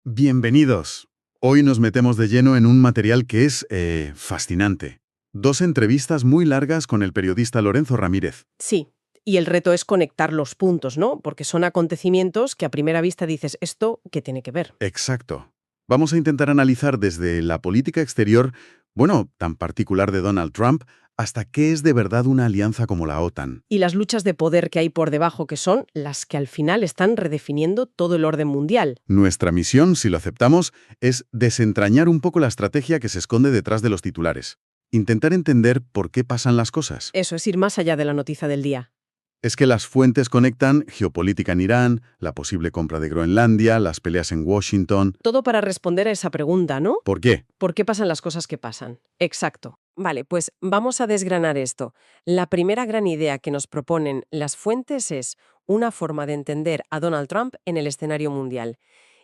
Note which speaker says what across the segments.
Speaker 1: Bienvenidos. Hoy nos metemos de lleno en un material que es fascinante. Dos entrevistas muy largas con el periodista Lorenzo Ramírez.
Speaker 2: Sí, y el reto es conectar los puntos, ¿no? Porque son acontecimientos que a primera vista dices, ¿esto qué tiene que ver?
Speaker 1: Exacto. Vamos a intentar analizar desde la política exterior, bueno, tan particular de Donald Trump, hasta qué es de verdad una alianza como la OTAN.
Speaker 2: Y las luchas de poder que hay por debajo, que son las que al final están redefiniendo todo el orden mundial.
Speaker 1: Nuestra misión, si lo aceptamos, es desentrañar un poco la estrategia que se esconde detrás de los titulares. Intentar entender por qué pasan las cosas.
Speaker 2: Eso es ir más allá de la noticia del día.
Speaker 1: Es que las fuentes conectan geopolítica en Irán, la posible compra de Groenlandia, las peleas en Washington.
Speaker 2: Todo para responder a esa pregunta, ¿no?
Speaker 1: ¿Por qué?
Speaker 2: ¿Por qué pasan las cosas que pasan? Exacto. Vale, pues vamos a desgranar esto. La primera gran idea que nos proponen las fuentes es una forma de entender a Donald Trump en el escenario mundial.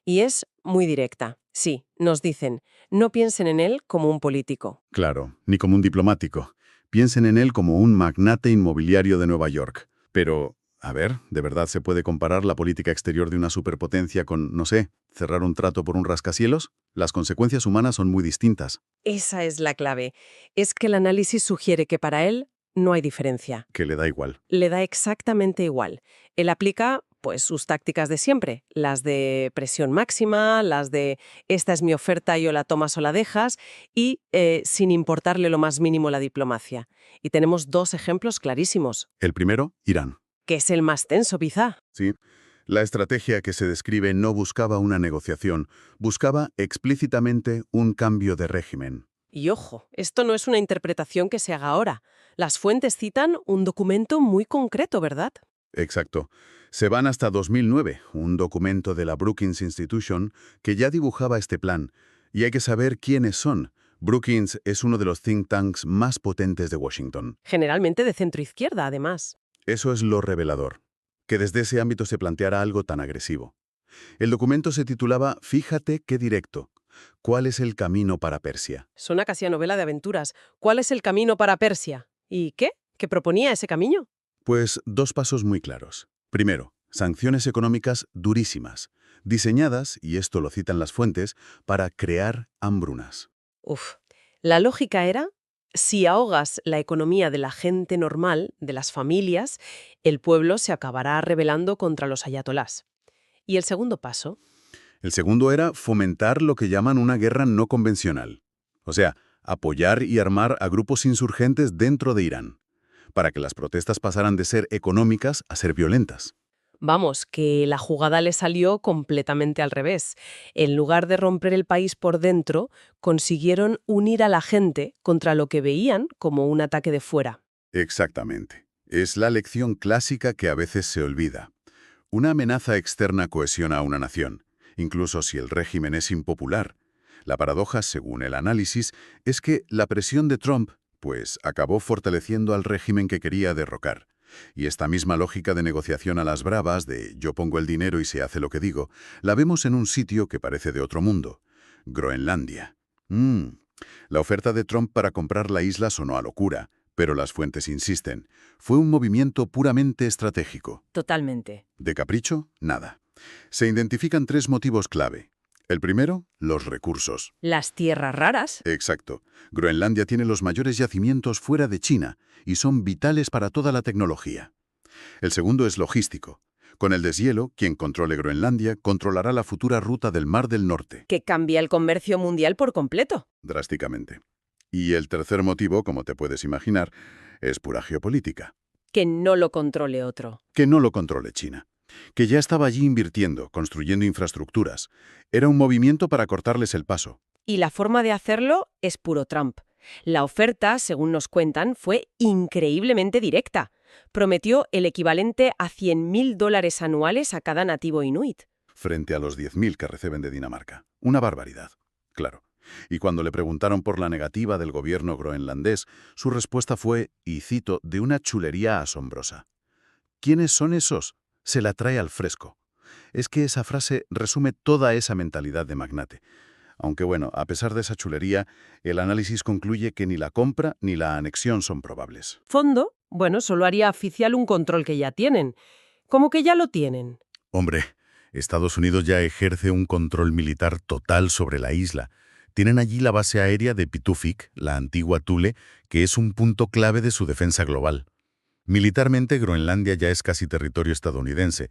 Speaker 2: Y es muy directa. Sí, nos dicen, no piensen en él como un político.
Speaker 1: Claro, ni como un diplomático. Piensen en él como un magnate inmobiliario de Nueva York. Pero, a ver, ¿de verdad se puede comparar la política exterior de una superpotencia con, no sé, cerrar un trato por un rascacielos? Las consecuencias humanas son muy distintas.
Speaker 2: Esa es la clave. Es que el análisis sugiere que para él no hay diferencia.
Speaker 1: Que le da igual.
Speaker 2: Le da exactamente igual. Él aplica, pues, sus tácticas de siempre, las de presión máxima, las de esta es mi oferta y o la tomas o la dejas, y sin importarle lo más mínimo la diplomacia. Y tenemos dos ejemplos clarísimos,
Speaker 1: El primero, Irán.
Speaker 2: que es el más tenso quizá.
Speaker 1: Sí. La estrategia que se describe no buscaba una negociación, buscaba explícitamente un cambio de régimen.
Speaker 2: Y ojo, esto no es una interpretación que se haga ahora. Las fuentes citan un documento muy concreto, ¿verdad?
Speaker 1: Exacto. Se van hasta 2009, un documento de la Brookings Institution que ya dibujaba este plan. Y hay que saber quiénes son. Brookings es uno de los think tanks más potentes de Washington.
Speaker 2: Generalmente de centro izquierda, además.
Speaker 1: Eso es lo revelador, que desde ese ámbito se planteara algo tan agresivo. El documento se titulaba Fíjate qué directo. ¿Cuál es el camino para Persia?
Speaker 2: Suena casi a novela de aventuras. ¿Cuál es el camino para Persia? ¿Y qué? ¿Qué proponía ese camino?
Speaker 1: Pues dos pasos muy claros. Primero, sanciones económicas durísimas, diseñadas, y esto lo citan las fuentes, para crear hambrunas.
Speaker 2: Uf. La lógica era, si ahogas la economía de la gente normal, de las familias, el pueblo se acabará rebelando contra los ayatolás. Y el segundo paso,
Speaker 1: El segundo era fomentar lo que llaman una guerra no convencional. O sea, apoyar y armar a grupos insurgentes dentro de Irán, para que las protestas pasaran de ser económicas a ser violentas.
Speaker 2: vamos, que la jugada le salió completamente al revés. En lugar de romper el país por dentro, consiguieron unir a la gente contra lo que veían como un ataque de fuera.
Speaker 1: Exactamente. Es la lección clásica que a veces se olvida. Una amenaza externa cohesiona a una nación, incluso si el régimen es impopular. La paradoja, según el análisis, es que la presión de Trump, pues, acabó fortaleciendo al régimen que quería derrocar. Y esta misma lógica de negociación a las bravas, de yo pongo el dinero y se hace lo que digo, la vemos en un sitio que parece de otro mundo, Groenlandia. La oferta de Trump para comprar la isla sonó a locura, pero las fuentes insisten, fue un movimiento puramente estratégico.
Speaker 2: Totalmente.
Speaker 1: De capricho, nada. Se identifican tres motivos clave. El primero, los recursos.
Speaker 2: Las tierras raras.
Speaker 1: Exacto. Groenlandia tiene los mayores yacimientos fuera de China y son vitales para toda la tecnología. El segundo es logístico. Con el deshielo, quien controle Groenlandia controlará la futura ruta del Mar del Norte,
Speaker 2: Que cambia el comercio mundial por completo.
Speaker 1: drásticamente. Y el tercer motivo, como te puedes imaginar, es pura geopolítica.
Speaker 2: Que no lo controle otro.
Speaker 1: Que no lo controle China, que ya estaba allí invirtiendo, construyendo infraestructuras. Era un movimiento para cortarles el paso.
Speaker 2: Y la forma de hacerlo es puro Trump. La oferta, según nos cuentan, fue increíblemente directa. Prometió el equivalente a $100.000 anuales a cada nativo inuit.
Speaker 1: Frente a los 10.000 que reciben de Dinamarca. Una barbaridad, claro. Y cuando le preguntaron por la negativa del gobierno groenlandés, su respuesta fue, y cito, de una chulería asombrosa. ¿Quiénes son esos? Se la trae al fresco. Es que esa frase resume toda esa mentalidad de magnate. Aunque bueno, a pesar de esa chulería, el análisis concluye que ni la compra ni la anexión son probables.
Speaker 2: Fondo, bueno, solo haría oficial un control que ya tienen. Como que ya lo tienen.
Speaker 1: Hombre, Estados Unidos ya ejerce un control militar total sobre la isla. Tienen allí la base aérea de Pituffik, la antigua Thule, que es un punto clave de su defensa global. Militarmente, Groenlandia ya es casi territorio estadounidense.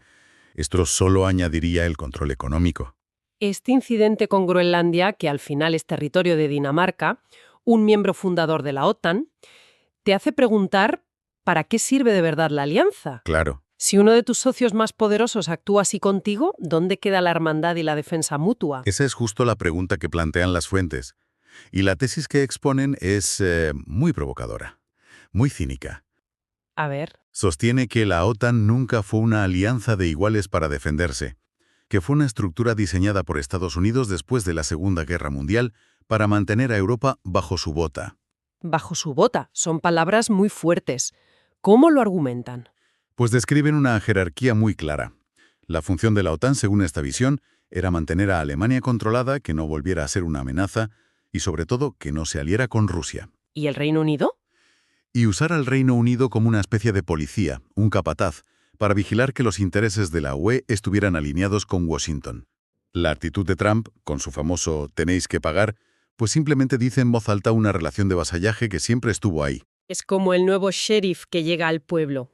Speaker 1: Esto solo añadiría el control económico.
Speaker 2: Este incidente con Groenlandia, que al final es territorio de Dinamarca, un miembro fundador de la OTAN, te hace preguntar ¿para qué sirve de verdad la alianza?
Speaker 1: Claro.
Speaker 2: Si uno de tus socios más poderosos actúa así contigo, ¿dónde queda la hermandad y la defensa mutua?
Speaker 1: Esa es justo la pregunta que plantean las fuentes. Y la tesis que exponen es muy provocadora, muy cínica.
Speaker 2: A ver.
Speaker 1: Sostiene que la OTAN nunca fue una alianza de iguales para defenderse, que fue una estructura diseñada por Estados Unidos después de la Segunda Guerra Mundial para mantener a Europa bajo su bota.
Speaker 2: Bajo su bota. Son palabras muy fuertes. ¿Cómo lo argumentan?
Speaker 1: Pues describen una jerarquía muy clara. La función de la OTAN, según esta visión, era mantener a Alemania controlada, que no volviera a ser una amenaza, y sobre todo que no se aliera con Rusia.
Speaker 2: ¿Y el Reino Unido?
Speaker 1: Y usar al Reino Unido como una especie de policía, un capataz, para vigilar que los intereses de la UE estuvieran alineados con Washington. La actitud de Trump, con su famoso «tenéis que pagar», pues simplemente dice en voz alta una relación de vasallaje que siempre estuvo ahí.
Speaker 2: Es como el nuevo sheriff que llega al pueblo.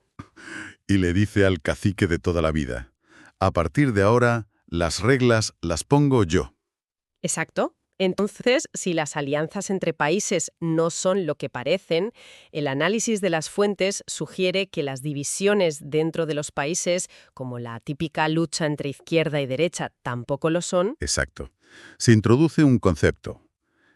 Speaker 1: Y le dice al cacique de toda la vida, a partir de ahora, las reglas las pongo yo.
Speaker 2: Exacto. Entonces, si las alianzas entre países no son lo que parecen, el análisis de las fuentes sugiere que las divisiones dentro de los países, como la típica lucha entre izquierda y derecha, tampoco lo son.
Speaker 1: Exacto. Se introduce un concepto,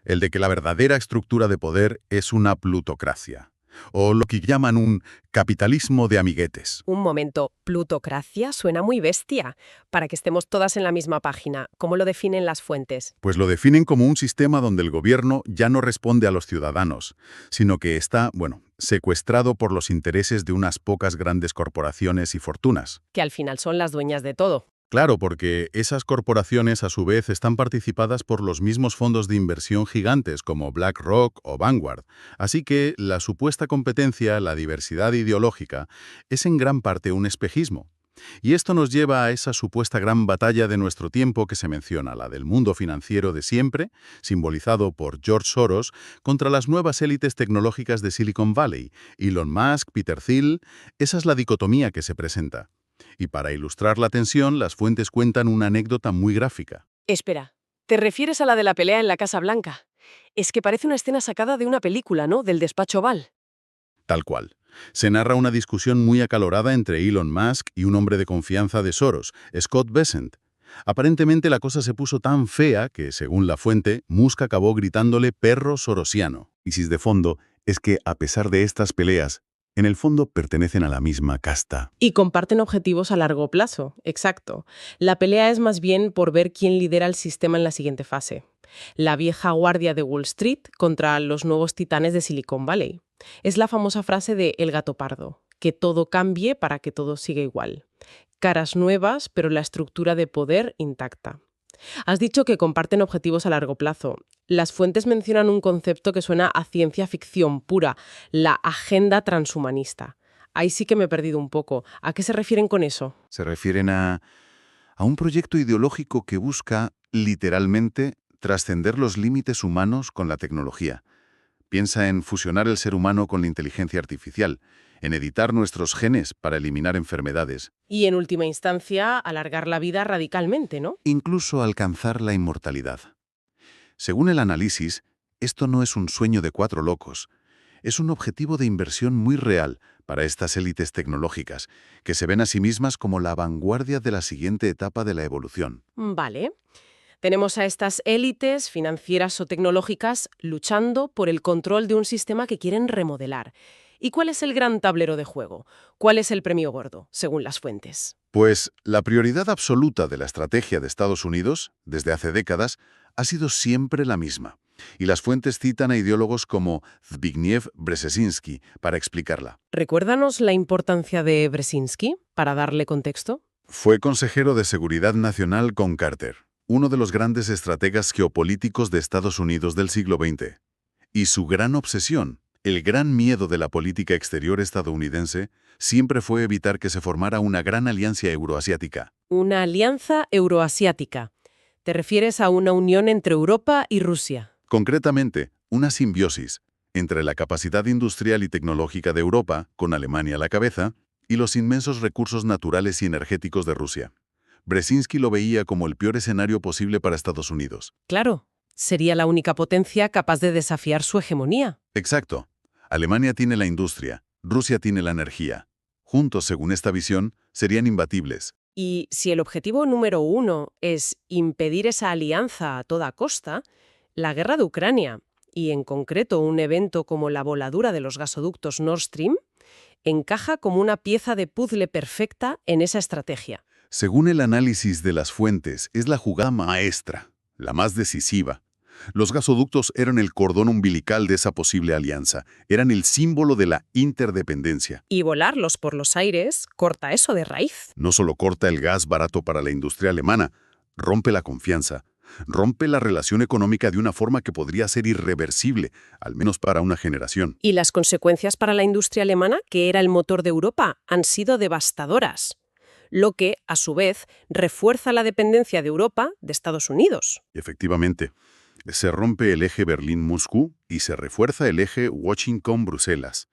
Speaker 1: el de que la verdadera estructura de poder es una plutocracia, o lo que llaman un capitalismo de amiguetes.
Speaker 2: Un momento, plutocracia suena muy bestia. Para que estemos todas en la misma página, ¿cómo lo definen las fuentes?
Speaker 1: Pues lo definen como un sistema donde el gobierno ya no responde a los ciudadanos, sino que está, secuestrado por los intereses de unas pocas grandes corporaciones y fortunas.
Speaker 2: Que al final son las dueñas de todo.
Speaker 1: Claro, porque esas corporaciones a su vez están participadas por los mismos fondos de inversión gigantes como BlackRock o Vanguard. Así que la supuesta competencia, la diversidad ideológica, es en gran parte un espejismo. Y esto nos lleva a esa supuesta gran batalla de nuestro tiempo que se menciona, la del mundo financiero de siempre, simbolizado por George Soros, contra las nuevas élites tecnológicas de Silicon Valley, Elon Musk, Peter Thiel. Esa es la dicotomía que se presenta. Y para ilustrar la tensión, las fuentes cuentan una anécdota muy gráfica.
Speaker 2: Espera, ¿te refieres a la de la pelea en la Casa Blanca? Es que parece una escena sacada de una película, ¿no? Del despacho Oval.
Speaker 1: Tal cual. Se narra una discusión muy acalorada entre Elon Musk y un hombre de confianza de Soros, Scott Bessent. Aparentemente la cosa se puso tan fea que, según la fuente, Musk acabó gritándole perro sorosiano. Y si de fondo es que, a pesar de estas peleas, en el fondo pertenecen a la misma casta.
Speaker 2: Y comparten objetivos a largo plazo, exacto. La pelea es más bien por ver quién lidera el sistema en la siguiente fase. La vieja guardia de Wall Street contra los nuevos titanes de Silicon Valley. Es la famosa frase de El gato pardo, que todo cambie para que todo siga igual. Caras nuevas, pero la estructura de poder intacta. Has dicho que comparten objetivos a largo plazo. Las fuentes mencionan un concepto que suena a ciencia ficción pura, la agenda transhumanista. Ahí sí que me he perdido un poco. ¿A qué se refieren con eso?
Speaker 1: Se refieren a un proyecto ideológico que busca, literalmente, trascender los límites humanos con la tecnología. Piensa en fusionar el ser humano con la inteligencia artificial, en editar nuestros genes para eliminar enfermedades.
Speaker 2: Y en última instancia, alargar la vida radicalmente, ¿no?
Speaker 1: Incluso alcanzar la inmortalidad. Según el análisis, esto no es un sueño de cuatro locos. Es un objetivo de inversión muy real para estas élites tecnológicas, que se ven a sí mismas como la vanguardia de la siguiente etapa de la evolución.
Speaker 2: Vale. Tenemos a estas élites financieras o tecnológicas luchando por el control de un sistema que quieren remodelar. ¿Y cuál es el gran tablero de juego? ¿Cuál es el premio gordo, según las fuentes?
Speaker 1: Pues la prioridad absoluta de la estrategia de Estados Unidos, desde hace décadas, ha sido siempre la misma. Y las fuentes citan a ideólogos como Zbigniew Brzezinski para explicarla.
Speaker 2: Recuérdanos la importancia de Brzezinski, para darle contexto.
Speaker 1: Fue consejero de Seguridad Nacional con Carter, uno de los grandes estrategas geopolíticos de Estados Unidos del siglo XX. Y su gran obsesión, el gran miedo de la política exterior estadounidense, siempre fue evitar que se formara una gran alianza euroasiática.
Speaker 2: Una alianza euroasiática. ¿Te refieres a una unión entre Europa y Rusia?
Speaker 1: Concretamente, una simbiosis entre la capacidad industrial y tecnológica de Europa, con Alemania a la cabeza, y los inmensos recursos naturales y energéticos de Rusia. Brzezinski lo veía como el peor escenario posible para Estados Unidos.
Speaker 2: Claro, sería la única potencia capaz de desafiar su hegemonía.
Speaker 1: Exacto. Alemania tiene la industria, Rusia tiene la energía. Juntos, según esta visión, serían imbatibles.
Speaker 2: Y si el objetivo número uno es impedir esa alianza a toda costa, la guerra de Ucrania, y en concreto un evento como la voladura de los gasoductos Nord Stream, encaja como una pieza de puzzle perfecta en esa estrategia.
Speaker 1: Según el análisis de las fuentes, es la jugada maestra, la más decisiva. Los gasoductos eran el cordón umbilical de esa posible alianza, eran el símbolo de la interdependencia.
Speaker 2: Y volarlos por los aires corta eso de raíz.
Speaker 1: No solo corta el gas barato para la industria alemana, rompe la confianza, rompe la relación económica de una forma que podría ser irreversible, al menos para una generación.
Speaker 2: Y las consecuencias para la industria alemana, que era el motor de Europa, han sido devastadoras, lo que, a su vez, refuerza la dependencia de Europa de Estados Unidos.
Speaker 1: Efectivamente, se rompe el eje Berlín-Moscú y se refuerza el eje Washington-Bruselas.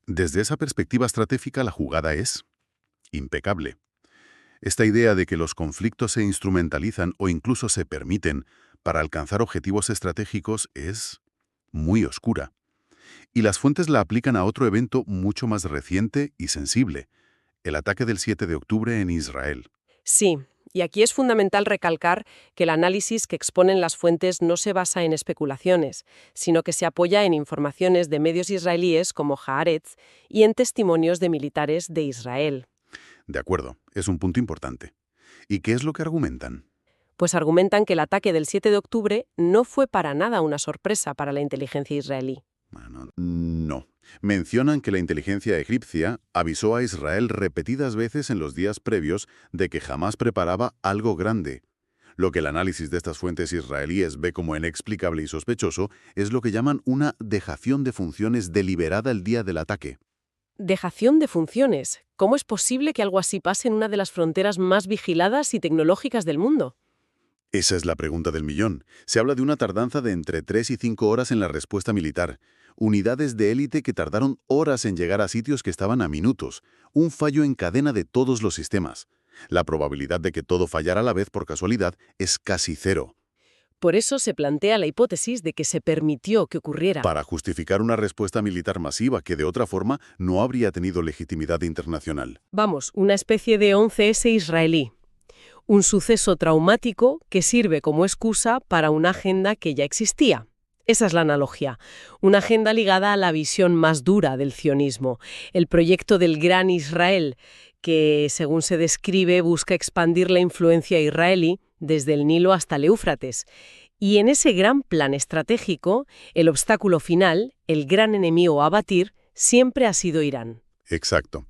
Speaker 1: Desde esa perspectiva estratégica, la jugada es impecable. Esta idea de que los conflictos se instrumentalizan o incluso se permiten para alcanzar objetivos estratégicos es muy oscura. Y las fuentes la aplican a otro evento mucho más reciente y sensible, el ataque del 7 de octubre en Israel.
Speaker 2: Sí, y aquí es fundamental recalcar que el análisis que exponen las fuentes no se basa en especulaciones, sino que se apoya en informaciones de medios israelíes como Haaretz y en testimonios de militares de Israel.
Speaker 1: De acuerdo, es un punto importante. ¿Y qué es lo que argumentan?
Speaker 2: Pues argumentan que el ataque del 7 de octubre no fue para nada una sorpresa para la inteligencia israelí.
Speaker 1: Bueno, no. Mencionan que la inteligencia egipcia avisó a Israel repetidas veces en los días previos de que jamás preparaba algo grande. Lo que el análisis de estas fuentes israelíes ve como inexplicable y sospechoso es lo que llaman una dejación de funciones deliberada el día del ataque.
Speaker 2: Dejación de funciones. ¿Cómo es posible que algo así pase en una de las fronteras más vigiladas y tecnológicas del mundo?
Speaker 1: Esa es la pregunta del millón. Se habla de una tardanza de entre 3 y 5 horas en la respuesta militar. Unidades de élite que tardaron horas en llegar a sitios que estaban a minutos. Un fallo en cadena de todos los sistemas. La probabilidad de que todo fallara a la vez por casualidad es casi cero.
Speaker 2: Por eso se plantea la hipótesis de que se permitió que ocurriera.
Speaker 1: Para justificar una respuesta militar masiva que de otra forma no habría tenido legitimidad internacional.
Speaker 2: Vamos, una especie de 11S israelí. Un suceso traumático que sirve como excusa para una agenda que ya existía. Esa es la analogía. Una agenda ligada a la visión más dura del sionismo, el proyecto del Gran Israel, que, según se describe, busca expandir la influencia israelí desde el Nilo hasta el Éufrates. Y en ese gran plan estratégico, el obstáculo final, el gran enemigo a batir, siempre ha sido Irán.
Speaker 1: Exacto.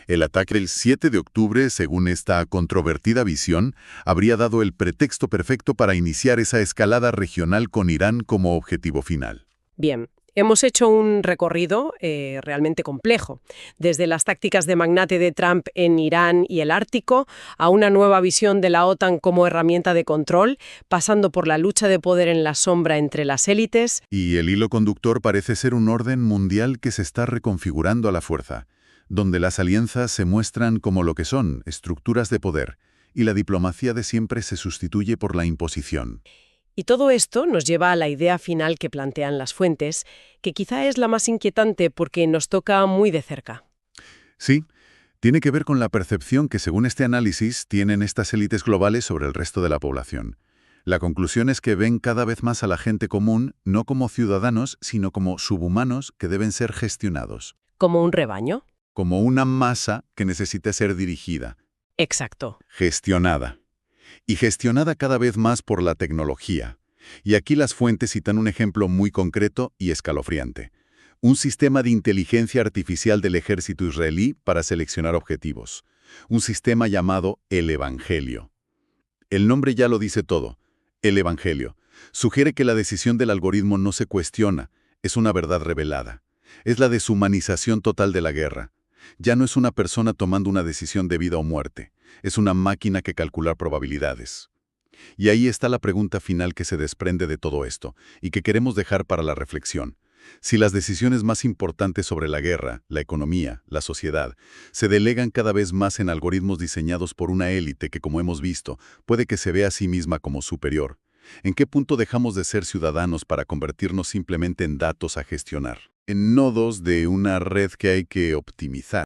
Speaker 1: El ataque del 7 de octubre, según esta controvertida visión, habría dado el pretexto perfecto para iniciar esa escalada regional con Irán como objetivo final.
Speaker 2: Bien, hemos hecho un recorrido realmente complejo, desde las tácticas de magnate de Trump en Irán y el Ártico, a una nueva visión de la OTAN como herramienta de control, pasando por la lucha de poder en la sombra entre las élites.
Speaker 1: Y el hilo conductor parece ser un orden mundial que se está reconfigurando a la fuerza, donde las alianzas se muestran como lo que son, estructuras de poder, y la diplomacia de siempre se sustituye por la imposición.
Speaker 2: Y todo esto nos lleva a la idea final que plantean las fuentes, que quizá es la más inquietante porque nos toca muy de cerca.
Speaker 1: Sí, tiene que ver con la percepción que, según este análisis, tienen estas élites globales sobre el resto de la población. La conclusión es que ven cada vez más a la gente común no como ciudadanos, sino como subhumanos que deben ser gestionados.
Speaker 2: ¿Como un rebaño?
Speaker 1: Como una masa que necesita ser dirigida.
Speaker 2: Exacto.
Speaker 1: Gestionada. Y gestionada cada vez más por la tecnología. Y aquí las fuentes citan un ejemplo muy concreto y escalofriante. Un sistema de inteligencia artificial del ejército israelí para seleccionar objetivos. Un sistema llamado el Evangelio. El nombre ya lo dice todo. El Evangelio. Sugiere que la decisión del algoritmo no se cuestiona, es una verdad revelada. Es la deshumanización total de la guerra. Ya no es una persona tomando una decisión de vida o muerte, es una máquina que calcula probabilidades. Y ahí está la pregunta final que se desprende de todo esto, y que queremos dejar para la reflexión. Si las decisiones más importantes sobre la guerra, la economía, la sociedad, se delegan cada vez más en algoritmos diseñados por una élite que, como hemos visto, puede que se vea a sí misma como superior, ¿en qué punto dejamos de ser ciudadanos para convertirnos simplemente en datos a gestionar? En nodos de una red que hay que optimizar.